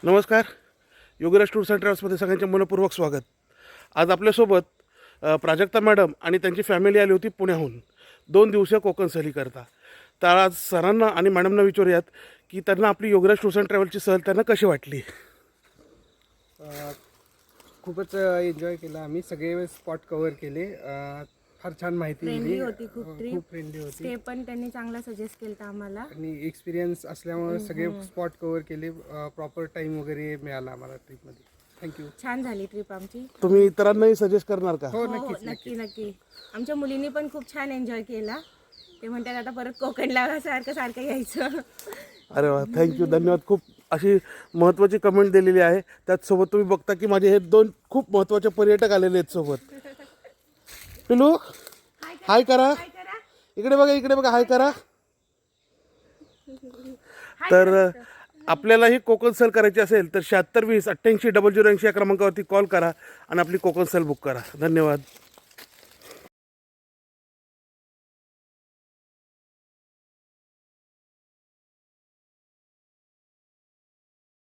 नमस्कार. Yogiraj tours and ट्रॅव्हल्समध्ये सगळ्यांचे मनपूर्वक स्वागत. आज आपल्यासोबत प्राजक्ता मॅडम आणि त्यांची फॅमिली आली होती पुण्याहून 2 दिवसीय कोकण सहली करता. तर आज सरांना आणि मॅडमना विचारूयात की त्यांना आपली योगीराज टूर्स अँड ट्रॅव्हल्सची सहल त्यांना कशी वाटली. खूपच एन्जॉय केला. आम्ही सगळे स्पॉट कव्हर केले. फार छान माहिती फ्रेंडली दिली. होती खूप ट्रिप. खूप फ्रेंडली होती स्टे पण त्यांनी चांगला सजेस्ट केला आम्हाला आणि एक्सपिरियन्स असल्यामुळे सगळे स्पॉट कव्हर केले. प्रॉपर टाइम वगैरे मिळाला आम्हाला ट्रिपमध्ये. थँक्यू. छान झाली ट्रिप आमची. तुम्ही इतरांनाही सजेस्ट करणार का? हो, हो, नक्कीच नक्की नक्की. आमच्या मुलींनी पण खूप छान एन्जॉय केला. ते म्हणतात आता परत कोकणला सारखं यायचं. अरे वा, थँक्यू, धन्यवाद. खूप अशी महत्त्वाची कमेंट दिलेली आहे. त्याचसोबत तुम्ही बघता की माझे हे 2 खूप महत्त्वाचे पर्यटक आलेले आहेत सोबत. पिलू हाय करा, इकडे बघा, हाय करा. तर आपल्यालाही कोकण सहल करायची असेल तर 7620 88 080 या क्रमांकावरती कॉल करा आणि आपली कोकण सहल बुक करा. धन्यवाद.